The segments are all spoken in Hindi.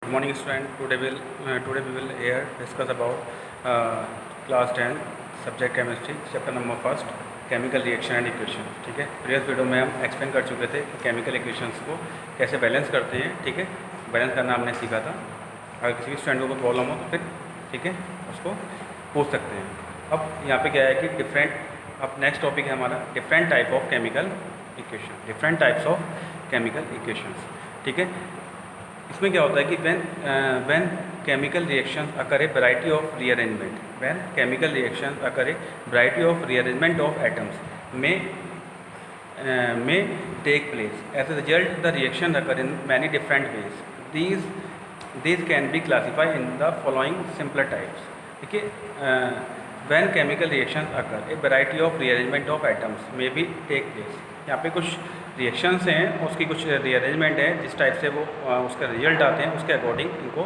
Good morning, student. Today we will here discuss about class 10 subject chemistry chapter number first chemical reaction and equation. ठीक है, प्रीवियस वीडियो में हम एक्सप्लेन कर चुके थे कि केमिकल इक्वेशंस को कैसे बैलेंस करते हैं. ठीक है, बैलेंस करना हमने सीखा था. अगर किसी भी स्टूडेंट को कोई प्रॉब्लम हो तो फिर ठीक है उसको पूछ सकते हैं. अब यहाँ पे क्या है कि अब नेक्स्ट टॉपिक है हमारा different type of chemical equation. Different types of chemical equations. ठीक है, इसमें क्या होता है कि when chemical reactions occur A variety of rearrangement when chemical reactions occur A variety of rearrangement of atoms may take place. As a result, the reaction occur in many different ways. These can be classified in the following simpler types. Okay, when chemical reactions occur, a variety of rearrangement of atoms may be take place. यहाँ पे कुछ रिएक्शंस हैं, उसकी कुछ रीअरेंजमेंट है, जिस टाइप से वो उसका रिजल्ट आते हैं उसके अकॉर्डिंग इनको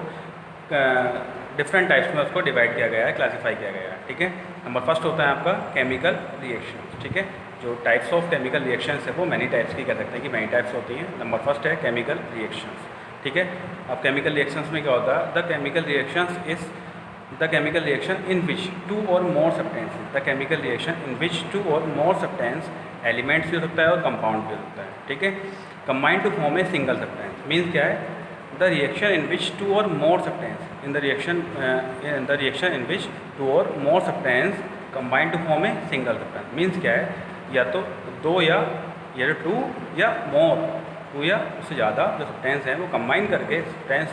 डिफरेंट टाइप्स में उसको डिवाइड किया गया है, क्लासीफाई किया गया है. ठीक है, नंबर फर्स्ट होता है आपका केमिकल रिएक्शन. ठीक है, जो टाइप्स ऑफ केमिकल रिएक्शंस है वो मैनी टाइप्स की कह सकते हैं कि मैनी टाइप्स होती हैं. नंबर फर्स्ट है केमिकल रिएक्शंस. ठीक है, अब केमिकल रिएक्शंस में क्या होता है, the chemical reaction in which two or more substances. The chemical reaction in which two or more substance elements भी हो सकता है और कंपाउंड भी हो सकता है. ठीक है, combined to form a single substance means क्या है, the reaction in which two or more substance in the reaction in which two or more substance combined to form a single substance means क्या है, या तो दो या टू या मोर, टू या उससे ज़्यादा जो सब्सटेंस हैं वो कंबाइन करके सब्सटेंस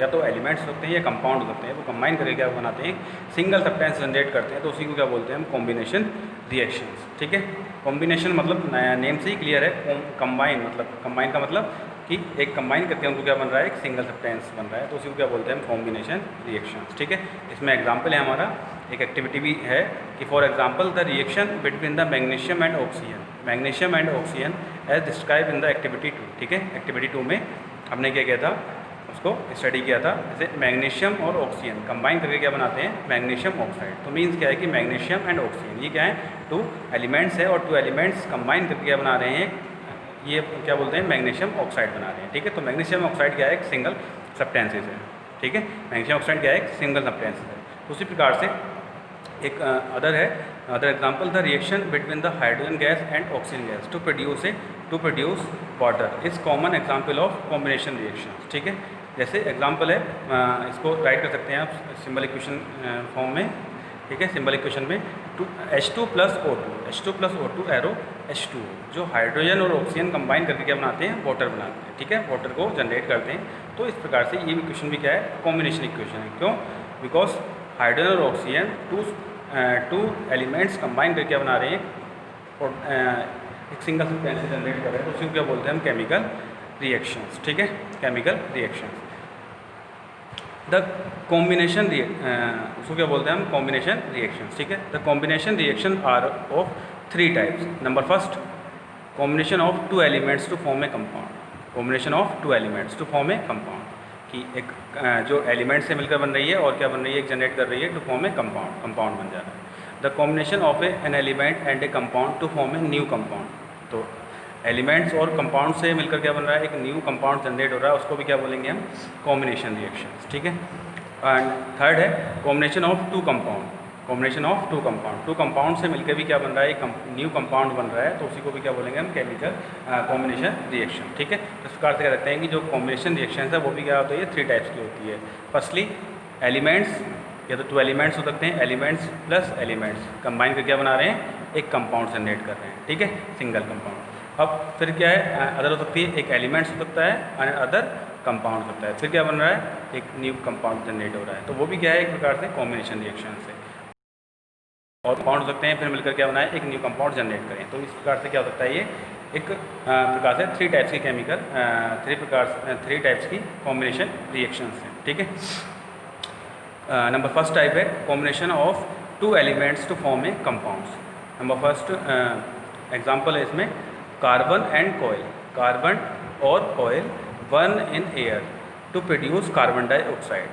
या तो एलिमेंट्स होते हैं या कंपाउंड होते हैं, वो कंबाइन करके क्या बनाते हैं, सिंगल सब्सटेंस जनरेट करते हैं. तो उसी को क्या बोलते हैं हम, कॉम्बिनेशन रिएक्शंस. ठीक है, कॉम्बिनेशन मतलब नेम से ही क्लियर है. कंबाइन का मतलब कि एक कंबाइन करके उनको क्या बन रहा है, एक सिंगल सब्सटेंस बन रहा है. तो उसी को क्या बोलते हैं हम, कॉम्बिनेशन रिएक्शंस. ठीक है, इसमें एग्जाम्पल है हमारा, एक एक्टिविटी भी है कि for example the reaction between the magnesium and oxygen as describe in the activity 2. ठीक है, एक्टिविटी 2 में हमने क्या किया था, उसको स्टडी किया था. जैसे मैग्नीशियम और ऑक्सीजन कंबाइन करके क्या बनाते हैं, मैग्नीशियम ऑक्साइड. तो मीन्स क्या है कि मैग्नीशियम एंड ऑक्सीजन ये क्या है, टू एलिमेंट्स है और टू एलिमेंट्स कंबाइन करके क्या बना रहे हैं, ये क्या बोलते हैं, मैग्नीशियम ऑक्साइड बना रहे हैं. ठीक है, तो मैग्नीशियम ऑक्साइड क्या है, एक सिंगल सब्सटेंसेस है. ठीक है, मैग्नीशियम ऑक्साइड क्या है, एक सिंगल सब्सटेंस है. उसी प्रकार से एक other example, the reaction between the hydrogen gas and oxygen gas to produce water is common example of combination reaction. ठीक है, जैसे एग्जांपल है, इसको राइट कर सकते हैं आप सिंबल इक्वेशन फॉर्म में. ठीक है, सिंबल इक्वेशन में H2 plus O2 arrow H2, जो हाइड्रोजन और ऑक्सीजन कंबाइन करके क्या बनाते हैं, वाटर बनाते हैं. ठीक है, वाटर को जनरेट करते हैं. तो इस प्रकार से ये इक्वेशन भी क्या है, कॉम्बिनेशन इक्वेशन है. क्यों, बिकॉज हाइड्रोजन और ऑक्सीजन टू एलिमेंट्स कंबाइन करके क्या बना रहे हैं, और एक सिंगल सब्सटेंस जनरेट कर रहे हैं. तो उसी को क्या बोलते हैं हम, केमिकल रिएक्शंस. ठीक है, केमिकल रिएक्शंस. द कॉम्बिनेशन उसको क्या बोलते हैं हम, कॉम्बिनेशन रिएक्शंस. ठीक है, the combination reaction are of 3 types. Number first, combination of 2 elements to form a compound. Combination of 2 elements to form a compound, कि एक जो एलिमेंट से मिलकर बन रही है और क्या बन रही है, एक जनरेट कर रही है टू फॉर्म ए कंपाउंड बन जा रहा है. The combination of an element and a compound to form a new compound. तो एलिमेंट्स और कंपाउंड से मिलकर क्या बन रहा है, एक न्यू कंपाउंड जनरेट हो रहा है, उसको भी क्या बोलेंगे हम, कॉम्बिनेशन रिएक्शंस. ठीक है, एंड थर्ड है combination of 2 compound. Two compound से मिलकर भी क्या बन रहा है, एक न्यू कंपाउंड बन रहा है. तो उसी को भी क्या बोलेंगे हम, केमिकल कॉम्बिनेशन रिएक्शन. ठीक है, इस प्रकार से कह सकते हैं कि जो कॉम्बिनेशन रिएक्शन है वो भी क्या होती है, 3 टाइप्स की होती है. फर्स्टली एलिमेंट्स, या तो 2 एलिमेंट्स हो सकते हैं, एलिमेंट्स प्लस एलिमेंट्स कंबाइन करके क्या बना रहे हैं, एक कंपाउंड जनरेट कर रहे हैं. ठीक है, सिंगल कंपाउंड. अब फिर क्या है, अदर हो सकती है, एक एलिमेंट्स हो सकता है और अदर कंपाउंड हो सकता है. फिर क्या बन रहा है, एक न्यू कंपाउंड जनरेट हो रहा है. तो वो भी क्या है, एक प्रकार से कॉम्बिनेशन रिएक्शन से. और कंपाउंड हो सकते हैं, फिर मिलकर क्या बनाए, एक न्यू कंपाउंड जनरेट करें. तो इस प्रकार से क्या हो सकता है, ये एक प्रकार से 3 टाइप्स की केमिकल 3 टाइप्स की कॉम्बिनेशन रिएक्शंस हैं. ठीक है, नंबर फर्स्ट टाइप है combination of 2 elements to form a compounds. Number first example है इसमें, कार्बन एंड कोयल. कार्बन और coal burn in air to produce carbon dioxide.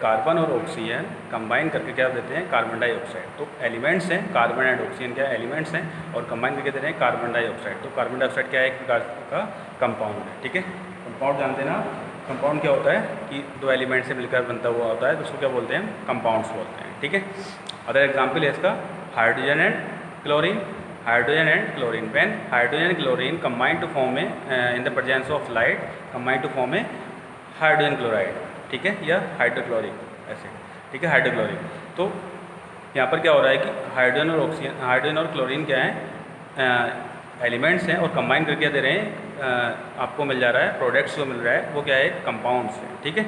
Carbon और ऑक्सीजन कंबाइन करके क्या देते हैं, कार्बन डाइऑक्साइड. तो एलिमेंट्स हैं, कार्बन एंड ऑक्सीजन क्या एलिमेंट्स हैं, और कंबाइन करके दे रहे हैं कार्बन डाइऑक्साइड. तो कार्बन डाइऑक्साइड क्या है, एक प्रकार का कंपाउंड है. ठीक है, कंपाउंड जानते हैं ना, कंपाउंड क्या होता है कि दो एलिमेंट से मिलकर बनता हुआ होता है, तो उसको क्या बोलते हैं, कंपाउंड्स बोलते हैं। ठीक है, अदर एग्जाम्पल है इसका hydrogen and chlorine. Hydrogen and chlorine, when hydrogen and chlorine combine to form में in the presence of light combine to form में हाइड्रोजन क्लोराइड। ठीक है, या हाइड्रोक्लोरिक ऐसे। ठीक है, हाइड्रोक्लोरिक। तो यहाँ पर क्या हो रहा है कि हाइड्रोजन और ऑक्सीजन, हाइड्रोजन और क्लोरीन क्या है, एलिमेंट्स हैं और कंबाइन करके दे रहे हैं, आपको मिल जा रहा है प्रोडक्ट्स जो मिल रहा है वो क्या है, कंपाउंड्स है। ठीक है,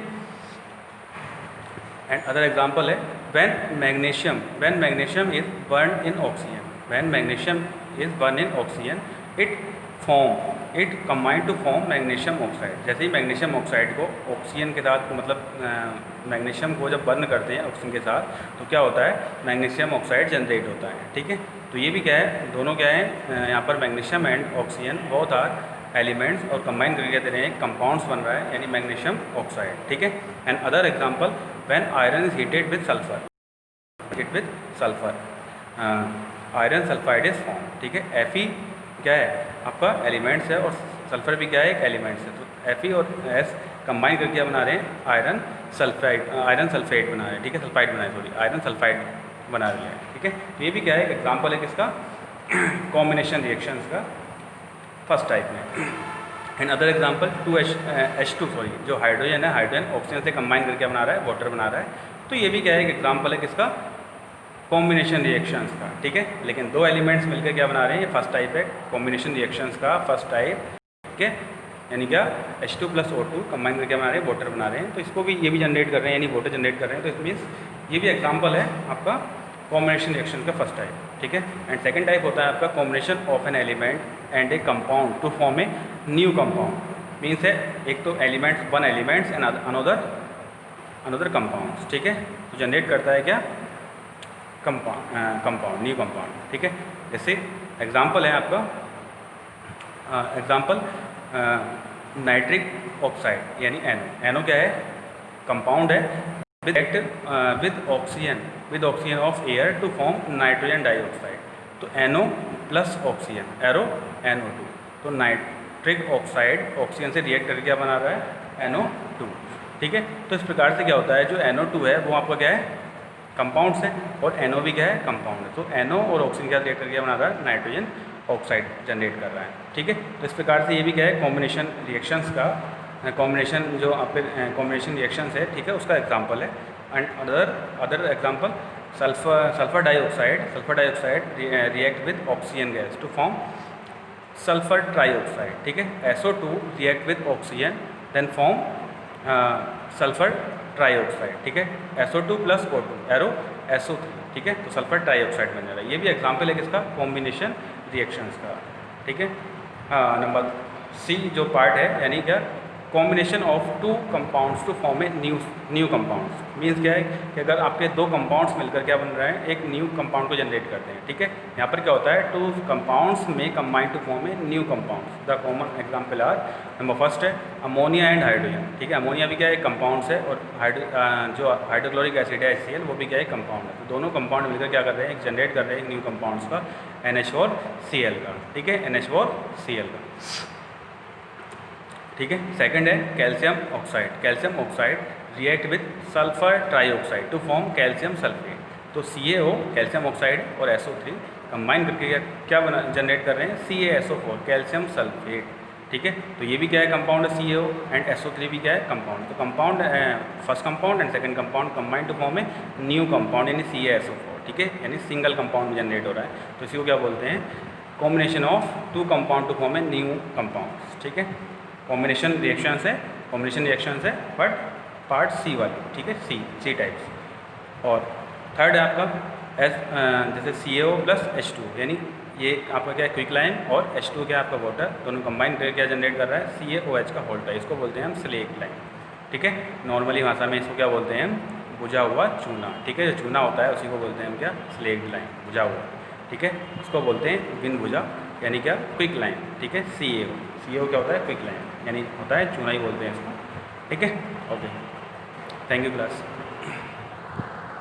एंड अदर एग्जांपल है when magnesium is burn in oxygen, when magnesium is burn in oxygen it combine to form magnesium oxide. जैसे ही मैग्नीशियम ऑक्साइड को ऑक्सीजन के साथ, मतलब मैग्नीशियम को जब बर्न करते हैं ऑक्सीजन के साथ, तो क्या होता है, मैग्नीशियम ऑक्साइड जनरेट होता है। ठीक है, तो ये भी क्या है, दोनों क्या है, यहाँ पर magnesium and oxygen both are elements और कंबाइन करके दे रहे हैं कंपाउंड्स बन रहा है, यानी मैग्नीशियम ऑक्साइड। ठीक है, and other example when iron is heated with sulphur, iron sulphide is form. ठीक है, Fe क्या है आपका एलिमेंट्स है और सल्फर भी क्या है, एक एलिमेंट्स है। तो Fe और S कंबाइन करके बना रहे हैं आयरन सल्फाइड बना रहे हैं। ठीक है, सल्फाइड बना रहे हैं, सॉरी आयरन सल्फाइड बना रहे हैं। ठीक है, तो ये भी क्या है, एक एग्जाम्पल है किसका, कॉम्बिनेशन रिएक्शंस का फर्स्ट टाइप में। And other example H2 sorry, जो हाइड्रोजन है, हाइड्रोजन ऑक्सीजन से कंबाइन करके बना रहा है, वाटर बना रहा है। तो ये भी क्या है, एक एग्जाम्पल है किसका, कॉम्बिनेशन रिएक्शंस का। ठीक है, लेकिन दो एलिमेंट्स मिलकर क्या बना रहे हैं, ये फर्स्ट टाइप है कॉम्बिनेशन रिएक्शंस का फर्स्ट टाइप। ठीक है, यानी क्या H2 + O2 कंबाइन करके बना रहे हैं, वाटर बना रहे हैं। तो इसको भी ये भी जनरेट कर रहे हैं, यानी वाटर जनरेट कर रहे हैं। तो इट मीन्स ये भी एग्जाम्पल है आपका कॉम्बिनेशन रिएक्शन का फर्स्ट टाइप। ठीक है, एंड सेकंड टाइप होता है आपका combination of an element and a compound to form a new compound. Means है एक तो elements, one elements and another compounds. ठीक है, तो जनरेट करता है क्या, कंपाउंड, न्यू कंपाउंड। ठीक है, जैसे एग्जाम्पल है आपका, एग्जाम्पल नाइट्रिक ऑक्साइड यानी NO क्या है, कंपाउंड है with oxygen of air to form nitrogen dioxide. तो NO + ऑक्सीजन, एरो NO2। तो नाइट्रिक ऑक्साइड ऑक्सीजन से रिएक्ट करके क्या बना रहा है, NO2। ठीक है, तो इस प्रकार से क्या होता है, जो NO2 है वो आपका क्या है, कंपाउंड्स है, और NO भी क्या है, कंपाउंड है। तो NO और ऑक्सीजन क्या रिएक्ट करके बना रहा है, नाइट्रोजन ऑक्साइड जनरेट कर रहा है। ठीक है, तो इस प्रकार से ये भी क्या है, कॉम्बिनेशन रिएक्शंस का कॉम्बिनेशन जो आपके कॉम्बिनेशन रिएक्शंस है। ठीक है, उसका एग्जांपल है। And other example sulphur dioxide react with oxygen gas to form sulphur trioxide. ठीक है, SO2 react with oxygen then form sulphur trioxide. ठीक है, SO2 + O2 एरो SO3। ठीक है, तो सल्फर ट्राइऑक्साइड बन जा रहा है। ये भी एग्जांपल है किसका, कॉम्बिनेशन रिएक्शंस का। ठीक है, नंबर C जो पार्ट है, यानी क्या, combination of two compounds to form a new compounds. Means क्या है कि अगर आपके दो कंपाउंड्स मिलकर क्या बन रहे हैं, एक न्यू कंपाउंड को जनरेट करते हैं। ठीक है, यहाँ पर क्या होता है, टू कंपाउंड्स में combine to form a new compounds. The common example are, number first है अमोनिया एंड हाइड्रोजन। ठीक है, अमोनिया भी क्या है, कंपाउंड्स है, और जो हाइड्रोक्लोरिक एसिड है HCl वो भी क्या है, कंपाउंड है। तो दोनों कंपाउंड मिलकर क्या कर रहे हैं, जनरेट कर रहे हैं न्यू कंपाउंड्स का, NH4Cl का। ठीक है, NH4Cl का। ठीक है, सेकंड है calcium oxide react with sulphur trioxide to form calcium sulphate. तो CaO कैल्शियम ऑक्साइड और SO3 कंबाइन करके क्या जनरेट कर रहे हैं, CaSO4 कैल्शियम सल्फेट। ठीक है, तो ये भी क्या है, कंपाउंड है CaO, एंड SO3 भी क्या है, कंपाउंड। तो compound first compound and second compound combine to form a new compound यानी CaSO4। ठीक है, यानी सिंगल कंपाउंड में जनरेट हो रहा है। तो इसी को क्या बोलते हैं, combination of two compound to form a new compound. ठीक है, कॉम्बिनेशन रिएक्शंस है बट पार्ट C वाली। ठीक है, C टाइप्स। और थर्ड है आपका जैसे CaO + H2, यानी ये आपका क्या है, क्विक लाइम, और H2 क्या है आपका वाटर, दोनों कंबाइन करके क्या जनरेट कर रहा है, CaOH का होल्ड है। इसको बोलते हैं हम स्लेट लाइम। ठीक है, नॉर्मली भाषा में इसको क्या बोलते हैं, बुझा हुआ चूना। ठीक है, जो चूना होता है उसी को बोलते हैं हम क्या, स्लेट लाइम, बुझा हुआ। ठीक है, उसको बोलते हैं बिन बुझा, यानी क्या, क्विक लाइम। ठीक है, CaO क्या होता है, क्विक लाइम, यानी होता है चूना ही बोलते हैं इसको। ठीक है, ओके, थैंक यू क्लास।